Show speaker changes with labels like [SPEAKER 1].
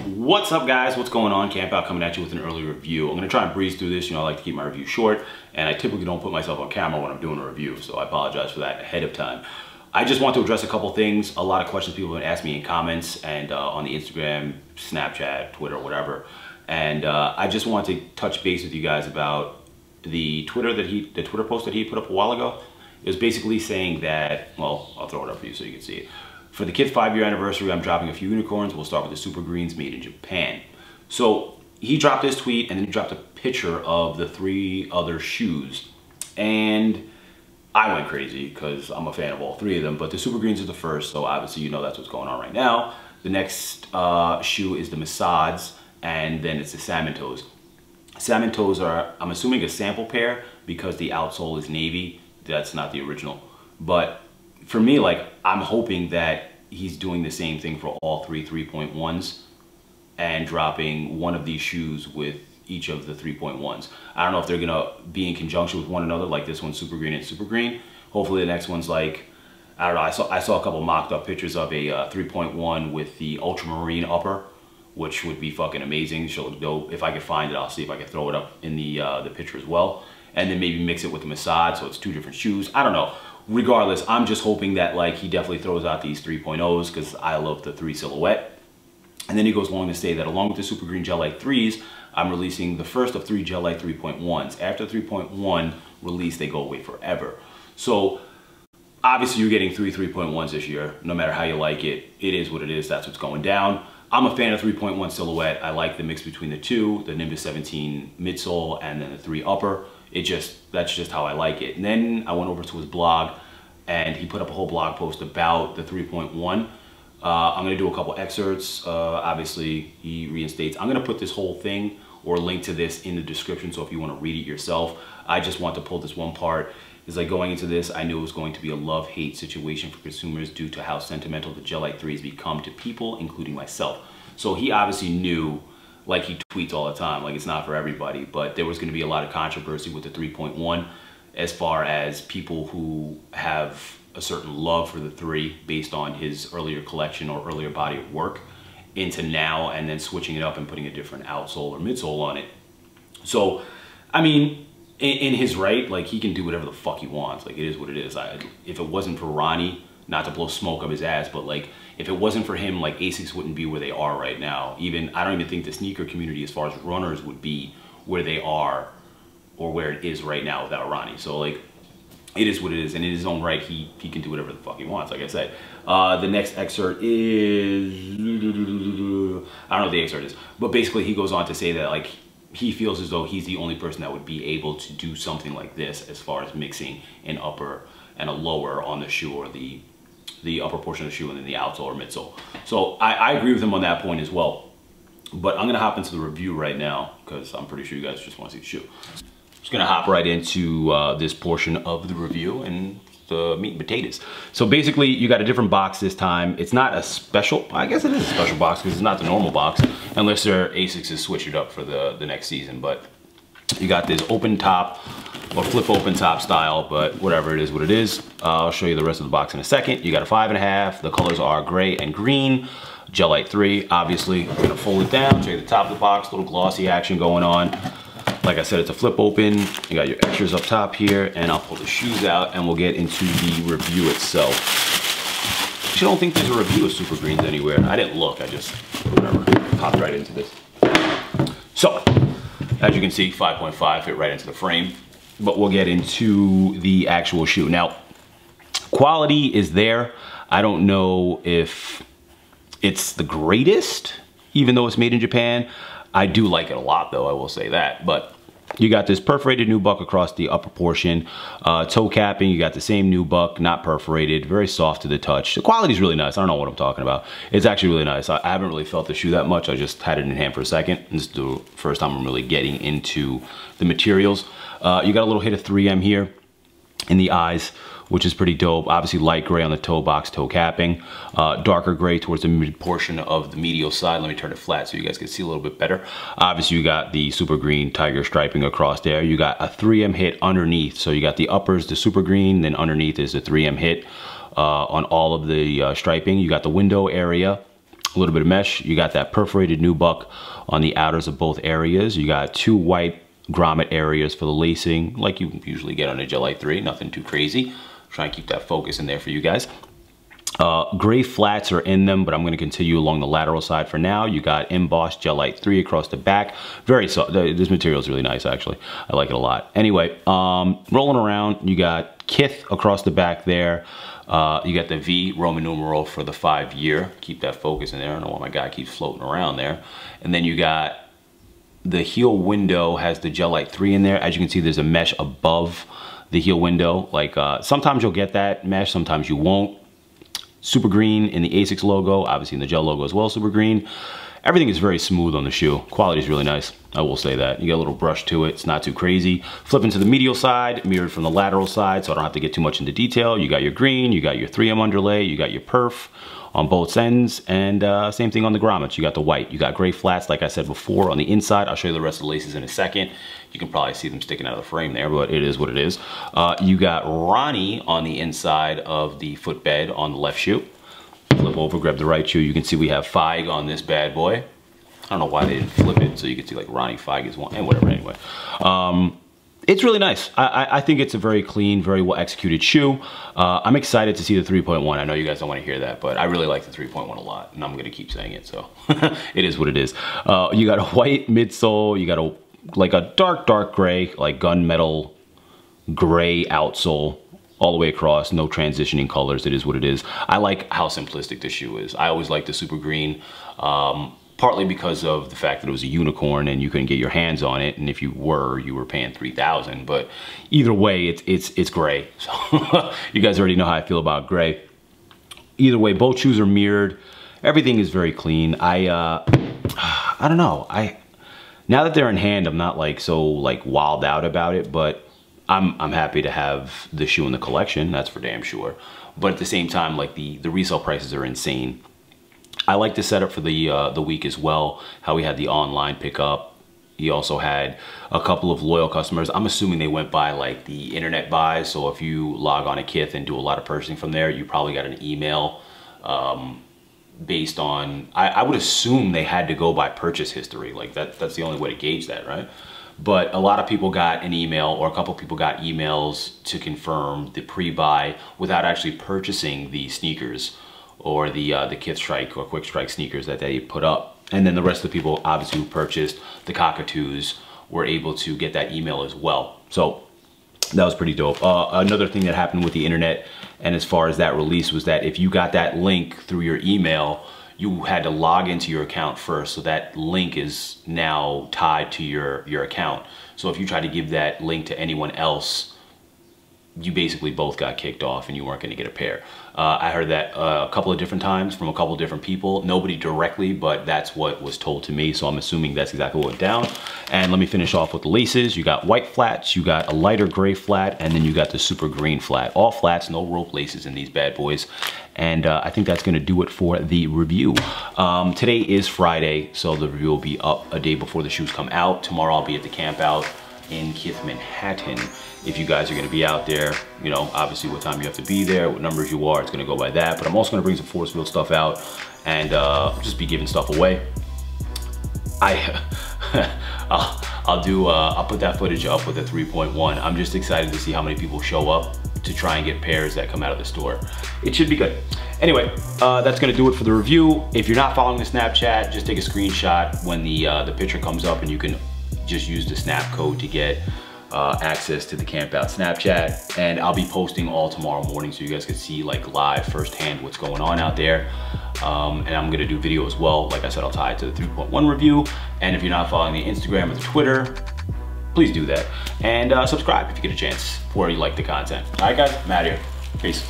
[SPEAKER 1] What's up, guys? What's going on? Camp Out coming at you with an early review. I'm going to try and breeze through this. You know, I like to keep my review short, and I typically don't put myself on camera when I'm doing a review, so I apologize for that ahead of time. I just want to address a couple things. A lot of questions people have been asking me in comments and on the Instagram, Snapchat, Twitter, whatever. And I just want to touch base with you guys about the Twitter post that he put up a while ago. It was basically saying that, well, I'll throw it up for you so you can see it. For the kid's 5-year anniversary, I'm dropping a few unicorns. We'll start with the Super Greens made in Japan. So he dropped this tweet and then he dropped a picture of the 3 other shoes. And I went crazy because I'm a fan of all 3 of them, but the Super Greens is the first, so obviously you know that's what's going on right now. The next shoe is the Massads, and then it's the Salmon Toes. Salmon Toes are, I'm assuming, a sample pair because the outsole is navy. That's not the original. But for me, like, I'm hoping that he's doing the same thing for all 3 3.1s and dropping one of these shoes with each of the 3.1s. I don't know if they're gonna be in conjunction with one another, like this one's Super Green and Super Green. Hopefully the next one's like, I don't know, I saw a couple mocked up pictures of a 3.1 with the ultramarine upper, which would be fucking amazing. She'll go, if I can find it, I'll see if I can throw it up in the picture as well. And then maybe mix it with the Massad, so it's 2 different shoes. I don't know. Regardless, I'm just hoping that like he definitely throws out these 3.0s because I love the 3 silhouette. And then he goes along to say that along with the Super Green Gel Lyte 3s, I'm releasing the first of 3 Gel Lyte 3.1s. After 3.1 release, they go away forever. So obviously you're getting 3 3.1s this year. No matter how you like it, it is what it is. That's what's going down. I'm a fan of 3.1 silhouette. I like the mix between the 2, the Nimbus 17 midsole and then the 3 upper. That's just how I like it. And then I went over to his blog and he put up a whole blog post about the 3.1. I'm gonna do a couple excerpts. Obviously he reinstates. I'm gonna put this whole thing or link to this in the description, so if you wanna read it yourself. I just want to pull this one part. It's like, going into this, I knew it was going to be a love-hate situation for consumers due to how sentimental the Gel Lyte 3s become to people, including myself. So he obviously knew, like he tweets all the time, like it's not for everybody, but there was going to be a lot of controversy with the 3.1 as far as people who have a certain love for the 3 based on his earlier collection or earlier body of work into now, and then switching it up and putting a different outsole or midsole on it. So, I mean, in his right, like, he can do whatever the fuck he wants. Like, it is what it is. If it wasn't for Ronnie, not to blow smoke up his ass, but like, if it wasn't for him, like, Asics wouldn't be where they are right now. I don't even think the sneaker community as far as runners would be where they are or where it is right now without Ronnie. So like, it is what it is, and in his own right, he can do whatever the fuck he wants, like I said. The next excerpt is, I don't know what the excerpt is, but basically he goes on to say that like, he feels as though he's the only person that would be able to do something like this as far as mixing an upper and a lower on the shoe, or the upper portion of the shoe and then the outsole or midsole. So I agree with him on that point as well. But I'm gonna hop into the review right now because I'm pretty sure you guys just wanna see the shoe. Just gonna hop right into this portion of the review and the meat and potatoes. So basically you got a different box this time. It's not a special, I guess it is a special box because it's not the normal box, unless their Asics is switched it up for the next season. But you got this open top or flip open top style, but whatever, it is what it is. I'll show you the rest of the box in a second. You got a 5.5. The colors are gray and green. Gel Lyte 3, obviously. I'm gonna fold it down, show you the top of the box, little glossy action going on. Like I said, it's a flip open. You got your extras up top here, and I'll pull the shoes out and we'll get into the review itself. I don't think there's a review of Super Greens anywhere. I didn't look, I just, whatever, popped right into this. So, as you can see, 5.5 fit right into the frame, but we'll get into the actual shoe. Now, quality is there. I don't know if it's the greatest, even though it's made in Japan. I do like it a lot though, I will say that. But you got this perforated nubuck across the upper portion. Toe capping, you got the same nubuck, not perforated, very soft to the touch. The quality is really nice. I don't know what I'm talking about. It's actually really nice. I haven't really felt the shoe that much. I just had it in hand for a second. This is the first time I'm really getting into the materials. You got a little hit of 3M here in the eyes, which is pretty dope. Obviously light gray on the toe box, toe capping. Darker gray towards the mid portion of the medial side. Let me turn it flat so you guys can see a little bit better. Obviously you got the super green tiger striping across there. You got a 3M hit underneath. So you got the uppers, the super green, then underneath is the 3M hit on all of the striping. You got the window area a little bit of mesh. You got that perforated nubuck on the outers of both areas. You got 2 white grommet areas for the lacing, like you usually get on a Gel Lyte 3, nothing too crazy. Try and keep that focus in there for you guys. Gray flats are in them, but I'm going to continue along the lateral side for now. You got embossed Gel Lyte 3 across the back. Very soft. This material is really nice, actually. I like it a lot. Anyway, rolling around, you got Kith across the back there. You got the V Roman numeral for the 5-year. Keep that focus in there. I don't know why my guy keeps floating around there. And then you got the heel window has the Gel Lyte 3 in there. As you can see, there's a mesh above the heel window. Like sometimes you'll get that mesh, sometimes you won't. Super green in the Asics logo, obviously in the gel logo as well, super green. Everything is very smooth on the shoe. Quality is really nice, I will say that. You get a little brush to it, it's not too crazy. Flipping to the medial side, mirrored from the lateral side, so I don't have to get too much into detail. You got your green, you got your 3M underlay, you got your perf on both ends, and same thing on the grommets. You got the white, you got gray flats, like I said before, on the inside. I'll show you the rest of the laces in a second. You can probably see them sticking out of the frame there, but it is what it is. You got Ronnie on the inside of the footbed on the left shoe. Flip over, grab the right shoe. You can see we have Fieg on this bad boy. I don't know why they didn't flip it, so you can see like Ronnie Fieg is one, and whatever, anyway. It's really nice. I think it's a very clean, very well executed shoe. I'm excited to see the 3.1. I know you guys don't want to hear that, but I really like the 3.1 a lot, and I'm going to keep saying it, so it is what it is. You got a white midsole, you got a dark gray, like gunmetal gray outsole, all the way across, no transitioning colors. It is what it is. I like how simplistic this shoe is. I always liked the super green. Partly because of the fact that it was a unicorn and you couldn't get your hands on it, and if you were paying $3,000. But either way, it's gray. So you guys already know how I feel about gray. Either way, both shoes are mirrored. Everything is very clean. I don't know. Now that they're in hand, I'm not like so like wild out about it, but I'm happy to have the shoe in the collection. That's for damn sure. But at the same time, like the resale prices are insane. I like the setup for the week as well, how we had the online pickup. He also had a couple of loyal customers. I'm assuming they went by like the internet buys. So if you log on to Kith and do a lot of purchasing from there, you probably got an email based on, I would assume they had to go by purchase history. Like that's the only way to gauge that, right? But a lot of people got an email, or a couple of people got emails to confirm the pre-buy without actually purchasing the sneakers, or the Kith Strike or Quick Strike sneakers that they put up. And then the rest of the people, obviously, who purchased the cockatoos were able to get that email as well. So that was pretty dope. Another thing that happened with the internet, and as far as that release, was that if you got that link through your email, you had to log into your account first. So that link is now tied to your account. So if you try to give that link to anyone else, you basically both got kicked off and you weren't going to get a pair. I heard that a couple of different times from a couple of different people. Nobody directly, but that's what was told to me. So I'm assuming that's exactly what went down. And let me finish off with the laces. You got white flats, you got a lighter gray flat, and then you got the super green flat. All flats, no rope laces in these bad boys. And I think that's gonna do it for the review. Today is Friday, so the review will be up a day before the shoes come out. Tomorrow I'll be at the camp out in Kith, Manhattan. If you guys are gonna be out there, you know, obviously what time you have to be there, what numbers you are, it's gonna go by that. But I'm also gonna bring some force field stuff out and just be giving stuff away. I'll put that footage up with the 3.1. I'm just excited to see how many people show up to try and get pairs that come out of the store. It should be good. Anyway, that's gonna do it for the review. If you're not following the Snapchat, just take a screenshot when the picture comes up, and you can just use the snap code to get access to the camp out Snapchat. And I'll be posting all tomorrow morning so you guys can see like live firsthand what's going on out there. And I'm gonna do video as well. Like I said, I'll tie it to the 3.1 review. And if you're not following the Instagram or the Twitter, please do that. And subscribe if you get a chance, or you like the content. All right guys, I'm out of here. Peace.